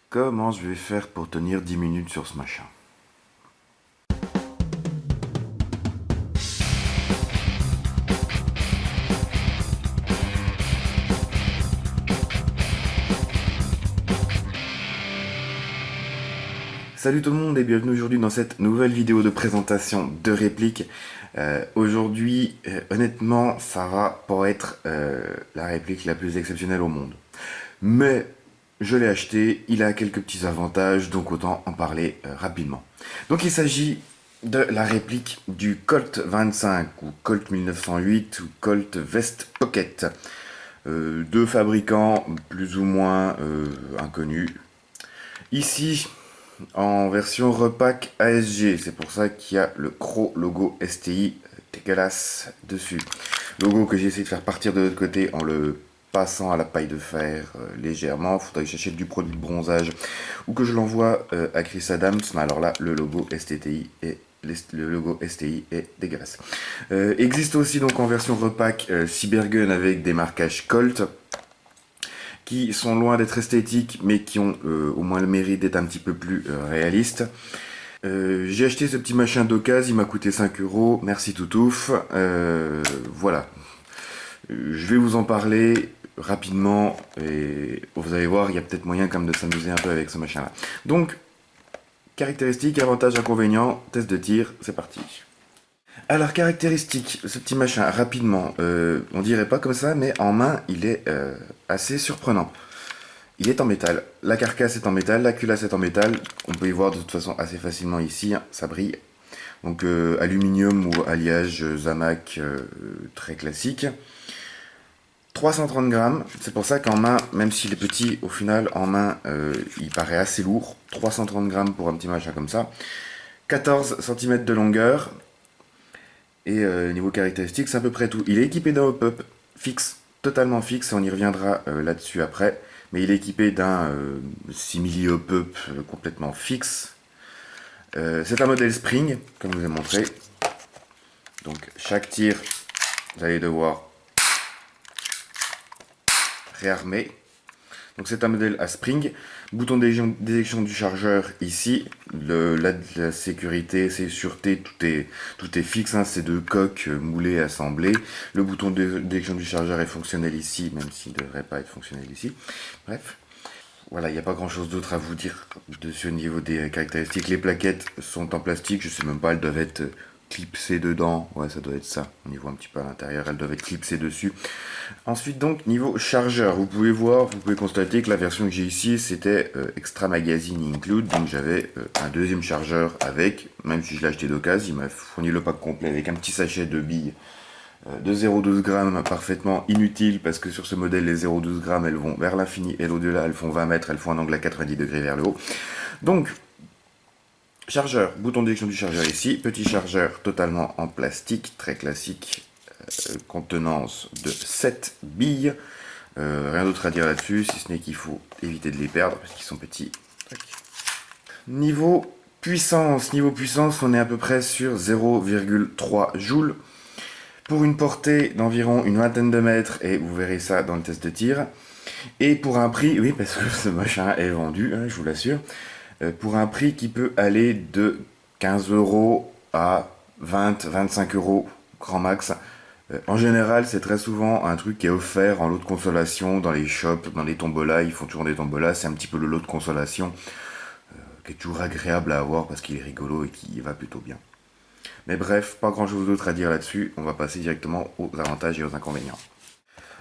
Comment je vais faire pour tenir 10 minutes sur ce machin? Salut tout le monde et bienvenue aujourd'hui dans cette nouvelle vidéo de présentation de répliques. Aujourd'hui, honnêtement, ça va pas être la réplique la plus exceptionnelle au monde. Mais je l'ai acheté, il a quelques petits avantages, donc autant en parler rapidement. Donc il s'agit de la réplique du Colt 25 ou Colt 1908 ou Colt Vest Pocket. Deux fabricants plus ou moins inconnus. Ici, en version repack ASG, c'est pour ça qu'il y a le gros logo STI dégueulasse dessus. Logo que j'ai essayé de faire partir de l'autre côté en le passant à la paille de fer légèrement. Faudrait que j'achète du produit de bronzage ou que je l'envoie à Chris Adams. Mais alors là, le logo STI est dégueulasse. Existe aussi donc en version repack Cybergun avec des marquages Colt qui sont loin d'être esthétiques, mais qui ont au moins le mérite d'être un petit peu plus réalistes. J'ai acheté ce petit machin d'occasion, il m'a coûté 5 €, merci Toutouf. Voilà. Je vais vous en parler rapidement, et vous allez voir, il y a peut-être moyen quand même de s'amuser un peu avec ce machin-là. Donc, caractéristiques, avantages, inconvénients, test de tir, c'est parti. Alors, caractéristiques, ce petit machin, rapidement, on dirait pas comme ça, mais en main, il est assez surprenant. Il est en métal, la carcasse est en métal, la culasse est en métal, on peut y voir de toute façon assez facilement ici, hein, ça brille. Donc aluminium ou alliage Zamac très classique. 330 grammes, c'est pour ça qu'en main, même s'il est petit, au final, en main, il paraît assez lourd. 330 grammes pour un petit machin comme ça. 14 cm de longueur. Et niveau caractéristiques, c'est à peu près tout. Il est équipé d'un hop-up fixe, totalement fixe, on y reviendra là-dessus après. Mais il est équipé d'un simili hop-up complètement fixe. C'est un modèle spring, comme je vous ai montré. Donc chaque tir, vous allez devoir réarmer. Donc c'est un modèle à spring. Bouton d'éjection du chargeur ici. La sécurité, c'est sûreté, tout est fixe. Hein, c'est deux coques moulées, assemblées. Le bouton d'éjection du chargeur est fonctionnel ici, même s'il ne devrait pas être fonctionnel ici. Bref. Voilà, il n'y a pas grand chose d'autre à vous dire dessus au niveau des caractéristiques. Les plaquettes sont en plastique, je sais même pas, elles doivent être clipsées dedans. Ouais, ça doit être ça. On y voit un petit peu à l'intérieur, elles doivent être clipsées dessus. Ensuite, donc, niveau chargeur, vous pouvez voir, vous pouvez constater que la version que j'ai ici, c'était Extra Magazine Include. Donc, j'avais un deuxième chargeur avec, même si je l'ai acheté d'occasion, il m'a fourni le pack complet avec un petit sachet de billes de 0,12 grammes parfaitement inutile parce que sur ce modèle les 0,12 grammes elles vont vers l'infini et l'au-delà elles font 20 mètres, elles font un angle à 90 degrés vers le haut. Donc chargeur, bouton d'éjection du chargeur ici, petit chargeur totalement en plastique, très classique, contenance de 7 billes, rien d'autre à dire là-dessus si ce n'est qu'il faut éviter de les perdre parce qu'ils sont petits. Niveau puissance, on est à peu près sur 0,3 joules. Pour une portée d'environ une vingtaine de mètres, et vous verrez ça dans le test de tir. Et pour un prix, oui, parce que ce machin est vendu, hein, je vous l'assure, pour un prix qui peut aller de 15 € à 20-25 € grand max. En général, c'est très souvent un truc qui est offert en lot de consolation dans les shops, dans les tombolas. Ils font toujours des tombolas, c'est un petit peu le lot de consolation qui est toujours agréable à avoir parce qu'il est rigolo et qui va plutôt bien. Mais bref, pas grand chose d'autre à dire là-dessus, on va passer directement aux avantages et aux inconvénients.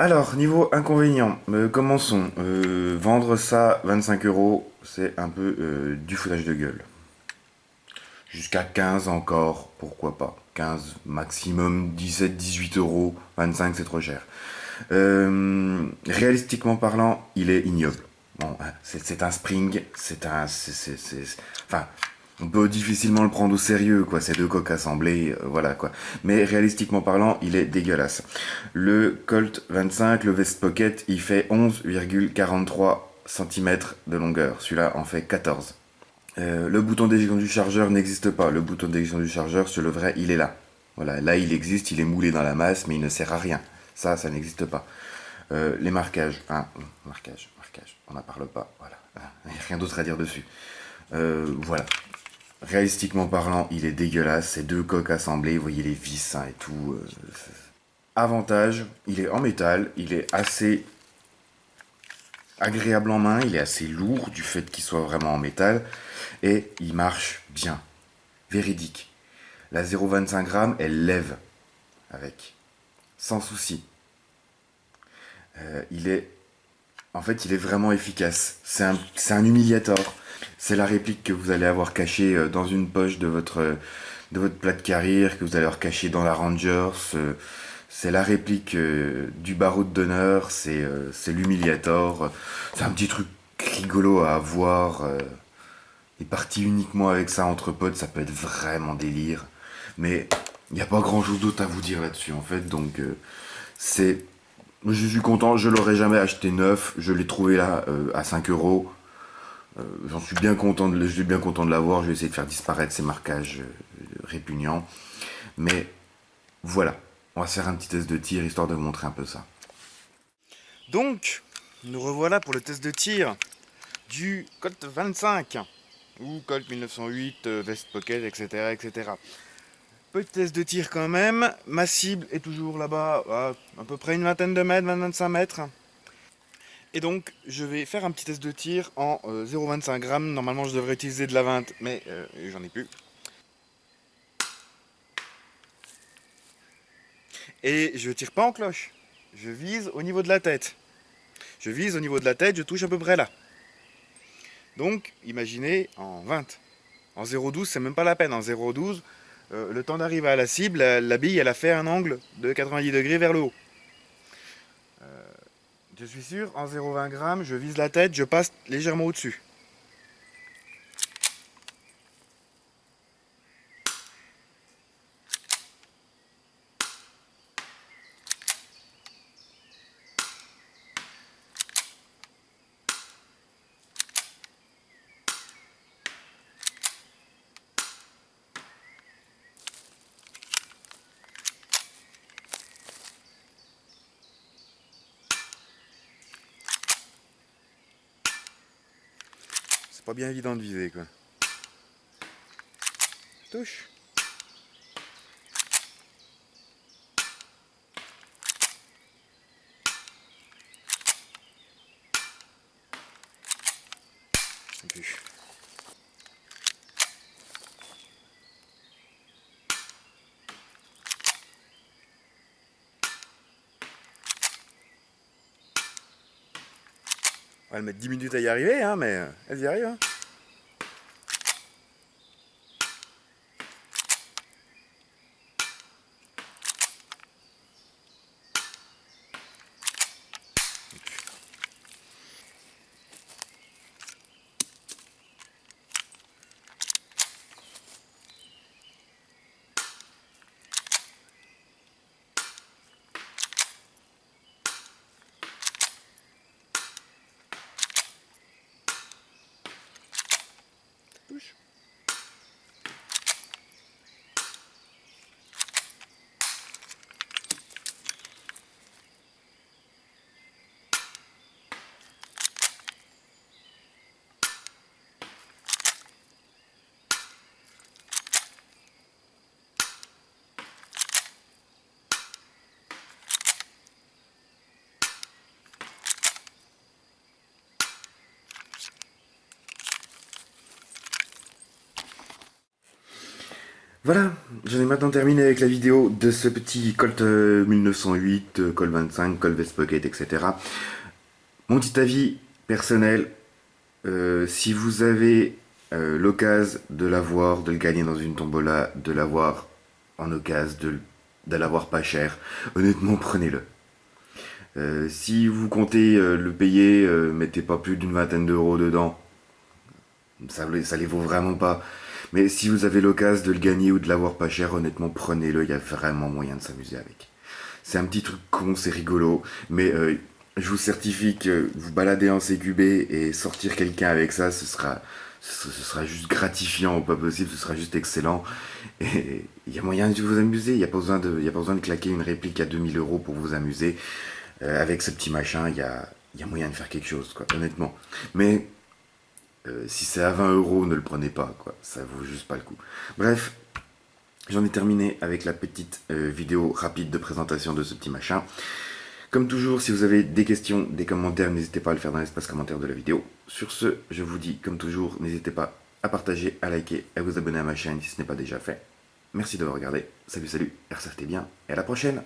Alors, niveau inconvénients, commençons. Vendre ça 25 €, c'est un peu du foutage de gueule. Jusqu'à 15 encore, pourquoi pas. 15, maximum 17, 18 €, 25 c'est trop cher. Réalistiquement parlant, il est ignoble. Bon, c'est un spring, enfin, on peut difficilement le prendre au sérieux, quoi. Ces deux coques assemblées, voilà, quoi. Mais réalistiquement parlant, il est dégueulasse. Le Colt 25, le Vest Pocket, il fait 11,43 cm de longueur. Celui-là en fait 14. Le bouton d'éjection du chargeur n'existe pas. Le bouton d'éjection du chargeur, sur le vrai, il est là. Voilà, là il existe, il est moulé dans la masse, mais il ne sert à rien. Ça n'existe pas. Les marquages, hein, marquage, on n'en parle pas, voilà. Il n'y a rien d'autre à dire dessus. Voilà. Réalistiquement parlant, il est dégueulasse. Ces deux coques assemblées, vous voyez les vis hein, et tout. Avantage, il est en métal, il est assez agréable en main, il est assez lourd du fait qu'il soit vraiment en métal et il marche bien. Véridique. La 0,25 grammes, elle lève avec, sans souci. Il est, en fait, il est vraiment efficace. C'est un humiliator. C'est la réplique que vous allez avoir cachée dans une poche de votre plat de carrière, que vous allez avoir cachée dans la Rangers. C'est la réplique du baroud d'honneur, c'est l'humiliator. C'est un petit truc rigolo à avoir. Et parti uniquement avec ça entre potes, ça peut être vraiment délire. Mais il n'y a pas grand chose d'autre à vous dire là-dessus en fait. Donc c'est. Je suis content, je l'aurais jamais acheté neuf. Je l'ai trouvé là à 5 euros. J'en suis bien content je suis bien content de l'avoir. Je vais essayer de faire disparaître ces marquages répugnants. Mais voilà, on va se faire un petit test de tir histoire de vous montrer un peu ça. Donc, nous revoilà pour le test de tir du Colt 25 ou Colt 1908, Vest Pocket, etc., etc. Petit test de tir quand même. Ma cible est toujours là-bas, à peu près une vingtaine de mètres, 20-25 mètres. Et donc, je vais faire un petit test de tir en 0,25 grammes. Normalement, je devrais utiliser de la 20, mais j'en ai plus. Et je tire pas en cloche. Je vise au niveau de la tête. Je vise au niveau de la tête, je touche à peu près là. Donc, imaginez en 20. En 0,12, c'est même pas la peine. En 0,12, le temps d'arriver à la cible, la bille, elle a fait un angle de 90 degrés vers le haut. Je suis sûr, en 0,20 grammes, je vise la tête, je passe légèrement au-dessus. C'est pas bien évident de viser, quoi. Touche. Touche. On va le mettre 10 minutes à y arriver, hein, mais elle y arrive. Hein. Touche. Voilà, j'en ai maintenant terminé avec la vidéo de ce petit Colt 1908, Colt 25, Colt Vest Pocket, etc. Mon petit avis personnel, si vous avez l'occasion de l'avoir, de le gagner dans une tombola, de l'avoir en occasion, de l'avoir pas cher, honnêtement prenez-le. Si vous comptez le payer, mettez pas plus d'une vingtaine d'euros dedans. Ça les vaut vraiment pas. Mais si vous avez l'occasion de le gagner ou de l'avoir pas cher, honnêtement, prenez-le. Il y a vraiment moyen de s'amuser avec. C'est un petit truc con, c'est rigolo. Mais je vous certifie que vous balader en CQB et sortir quelqu'un avec ça, ce sera juste gratifiant au pas possible. Ce sera juste excellent. Et il y a moyen de vous amuser. Il y a pas besoin de claquer une réplique à 2000 euros pour vous amuser. Avec ce petit machin, il y a moyen de faire quelque chose, quoi, honnêtement. Mais Si c'est à 20 euros, ne le prenez pas, quoi. Ça vaut juste pas le coup. Bref, j'en ai terminé avec la petite vidéo rapide de présentation de ce petit machin. Comme toujours, si vous avez des questions, des commentaires, n'hésitez pas à le faire dans l'espace commentaire de la vidéo. Sur ce, je vous dis comme toujours, n'hésitez pas à partager, à liker, à vous abonner à ma chaîne si ce n'est pas déjà fait. Merci d'avoir regardé. Salut, salut, et ressortez bien, et à la prochaine.